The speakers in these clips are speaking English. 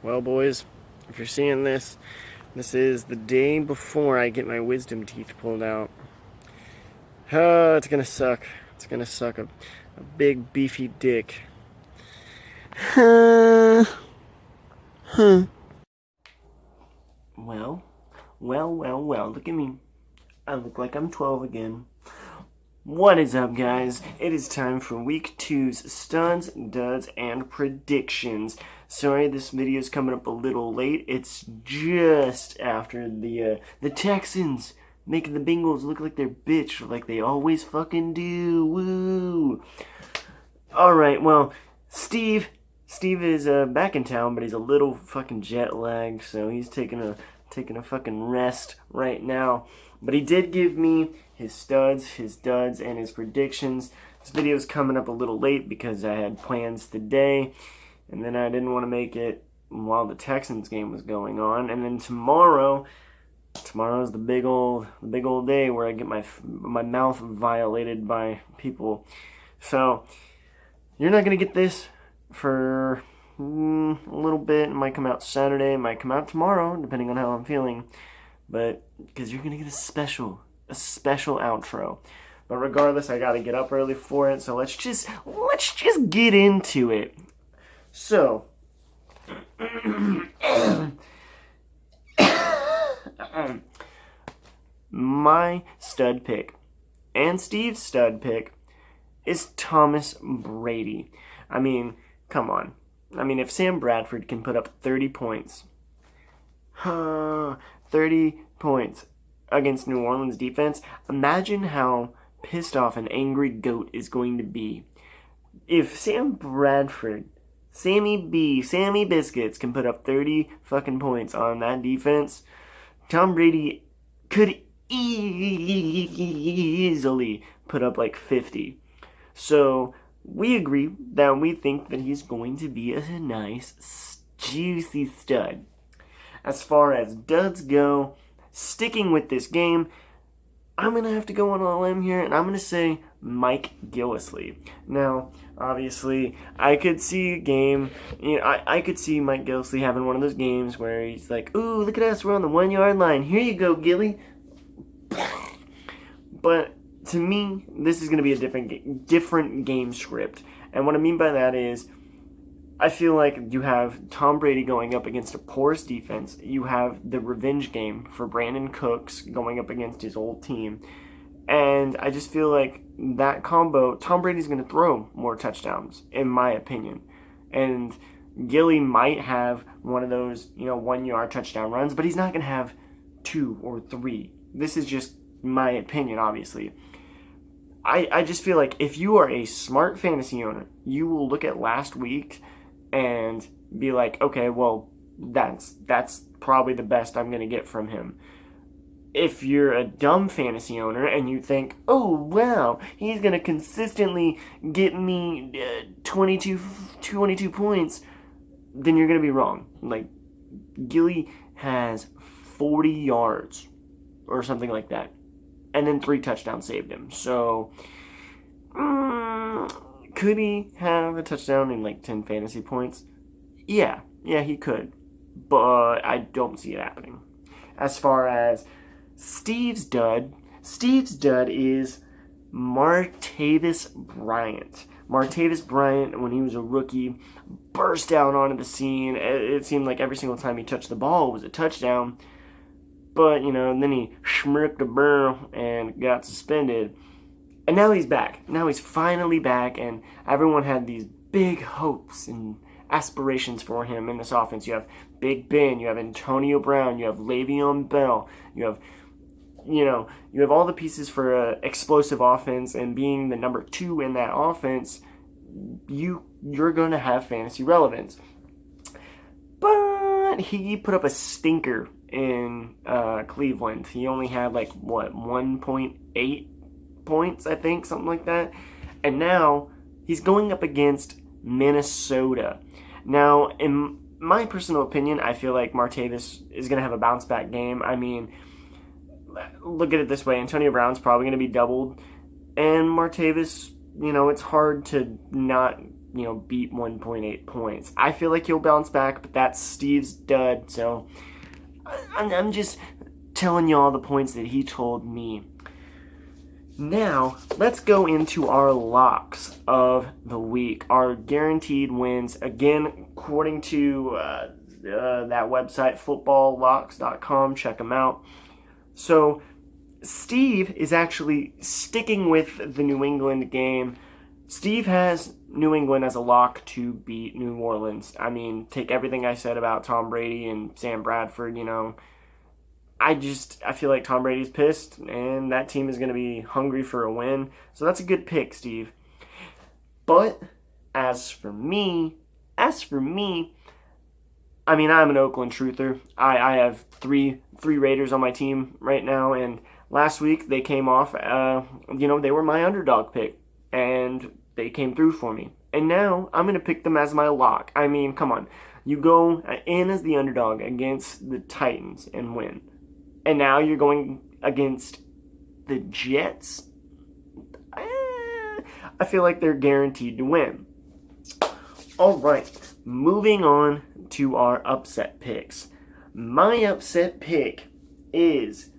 Well, boys, if you're seeing this, this is the day before I get my wisdom teeth pulled out. It's gonna suck. It's gonna suck a big beefy dick. Well, well, look at me. I look like I'm 12 again. What is up, guys? It is time for week 2's studs, duds, and predictions. Sorry, this video is coming up a little late. It's just after the Texans making the Bengals look like they're bitch, like they always fucking do. Woo! Alright, well, Steve is back in town, but he's a little fucking jet lagged, so he's taking a fucking rest right now. But he did give me his studs, his duds, and his predictions. This video is coming up a little late because I had plans today, and then I didn't want to make it while the Texans game was going on. And then tomorrow's the big old day where I get my mouth violated by people. So you're not gonna get this for a little bit. It might come out Saturday, it might come out tomorrow, depending on how I'm feeling. But because you're gonna get a special outro. But regardless, I gotta get up early for it. So let's just get into it. So my stud pick and Steve's stud pick is Thomas Brady. I mean, come on. I mean, if Sam Bradford can put up 30 points, 30 points against New Orleans defense, imagine how pissed off an angry goat is going to be. If Sam Bradford, Sammy Biscuits can put up 30 fucking points on that defense, Tom Brady could easily put up like 50. So we agree that we think that he's going to be a nice, juicy stud. As far as duds go, sticking with this game, I'm going to have to go on a limb here, and I'm going to say Mike Gillislee. Now, obviously, I could see a game, I could see Mike Gillislee having one of those games where he's like, ooh, look at us, we're on the 1 yard line. Here you go, Gilly. But to me, this is going to be a different game script. And what I mean by that is, I feel like you have Tom Brady going up against a porous defense. You have the revenge game for Brandon Cooks going up against his old team. And I just feel like that combo, Tom Brady's going to throw more touchdowns, in my opinion. And Gilly might have one of those, 1 yard touchdown runs, but he's not going to have 2 or 3. This is just my opinion, obviously. I just feel like if you are a smart fantasy owner, you will look at last week and be like, okay, well, that's probably the best I'm going to get from him. If you're a dumb fantasy owner and you think, oh, wow, he's going to consistently get me 22 points, then you're going to be wrong. Like, Gilly has 40 yards or something like that. And then 3 touchdowns saved him. So, could he have a touchdown in like 10 fantasy points? Yeah, he could. But I don't see it happening. As far as Steve's dud is Martavis Bryant. Martavis Bryant, when he was a rookie, burst out onto the scene. It seemed like every single time he touched the ball was a touchdown. But, then he schmirked a burr and got suspended. And now he's back. Now he's finally back, and everyone had these big hopes and aspirations for him in this offense. You have Big Ben, you have Antonio Brown, you have Le'Veon Bell, you have all the pieces for an explosive offense, and being the number 2 in that offense, you're going to have fantasy relevance. But he put up a stinker in Cleveland. He only had 1.8 points, I think, something like that. And now he's going up against Minnesota. Now, in my personal opinion, I feel like Martavis is going to have a bounce back game. I mean, look at it this way. Antonio Brown's probably going to be doubled. And Martavis, it's hard to not beat 1.8 points. I feel like he'll bounce back, but that's Steve's dud, so I'm just telling you all the points that he told me. Now, let's go into our locks of the week, our guaranteed wins. Again, according to that website, footballlocks.com, check them out. So, Steve is actually sticking with the New England game. Steve has New England as a lock to beat New Orleans. I mean, take everything I said about Tom Brady and Sam Bradford, I feel like Tom Brady's pissed, and that team is going to be hungry for a win. So that's a good pick, Steve. But as for me, I mean, I'm an Oakland truther. I have three Raiders on my team right now, and last week they came off. They were my underdog pick, and they came through for me. And now I'm going to pick them as my lock. I mean, come on. You go in as the underdog against the Titans and win. And now you're going against the Jets. I feel like they're guaranteed to win. All right, moving on to our upset picks. My upset pick is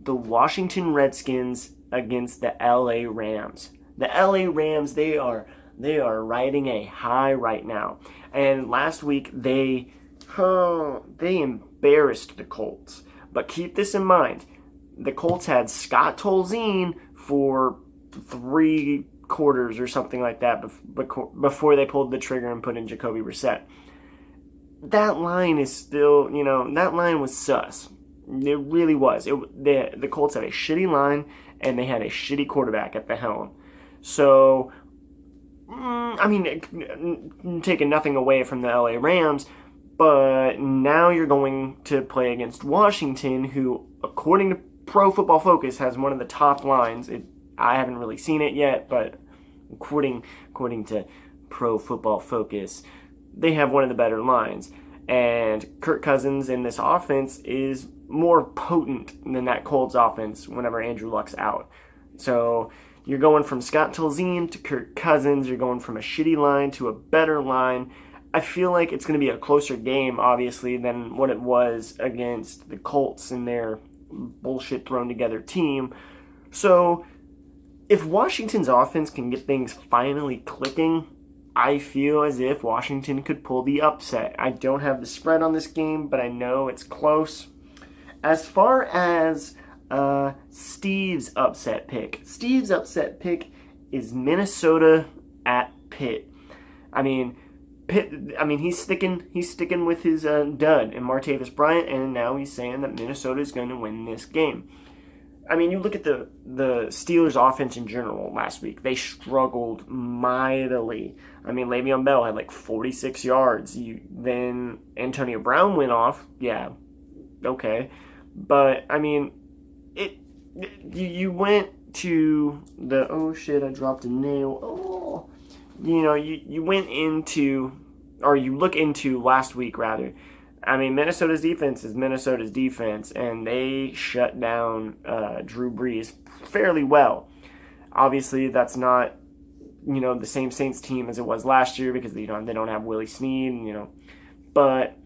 the Washington Redskins against the LA Rams. The LA Rams, they are riding a high right now. And last week they embarrassed the Colts. But keep this in mind. The Colts had Scott Tolzien for 3 quarters or something like that before they pulled the trigger and put in Jacoby Brissett. That line is still, that line was sus. It really was. The Colts had a shitty line, and they had a shitty quarterback at the helm. So, taking nothing away from the LA Rams, but now you're going to play against Washington, who, according to Pro Football Focus, has one of the top lines. I haven't really seen it yet, but according to Pro Football Focus, they have one of the better lines. And Kirk Cousins in this offense is more potent than that Colts offense whenever Andrew Luck's out. So you're going from Scott Tolzien to Kirk Cousins. You're going from a shitty line to a better line. I feel like it's going to be a closer game, obviously, than what it was against the Colts and their bullshit thrown together team. So if Washington's offense can get things finally clicking, I feel as if Washington could pull the upset. I don't have the spread on this game, but I know it's close. As far as Steve's upset pick is Minnesota at Pitt. He's sticking with his dud in Martavis Bryant, and now he's saying that Minnesota is going to win this game. You look at the Steelers' offense in general last week. They struggled mightily. Le'Veon Bell had like 46 yards. Then Antonio Brown went off. Yeah, okay. But, you went to the, oh shit, I dropped a nail. Oh. You went into, or you look into last week, rather. Minnesota's defense is Minnesota's defense, and they shut down Drew Brees fairly well. Obviously, that's not, the same Saints team as it was last year because they don't have Willie Snead, But,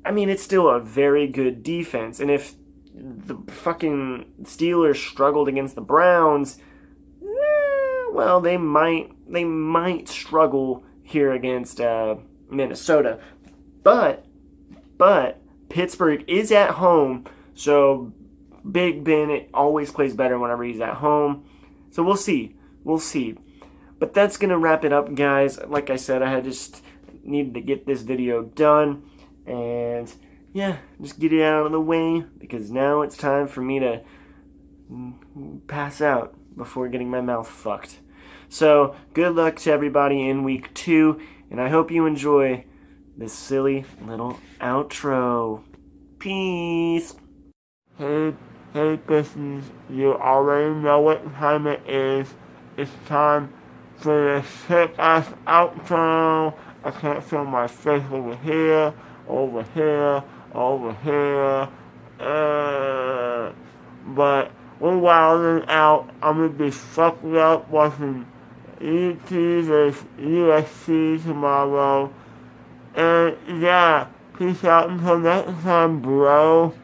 it's still a very good defense. And if the fucking Steelers struggled against the Browns, well, they might struggle here against Minnesota. But Pittsburgh is at home, so Big Ben always plays better whenever he's at home. So we'll see. But that's going to wrap it up, guys. Like I said, I just needed to get this video done. And, yeah, just get it out of the way, because now it's time for me to pass out before getting my mouth fucked. So, good luck to everybody in week 2, and I hope you enjoy this silly little outro. Peace! Hey, Christians, you already know what time it is. It's time for the sick-ass outro. I can't feel my face over here. But we're wilding out. I'm gonna be fucked up watching UT versus USC tomorrow. And yeah, peace out until next time, bro.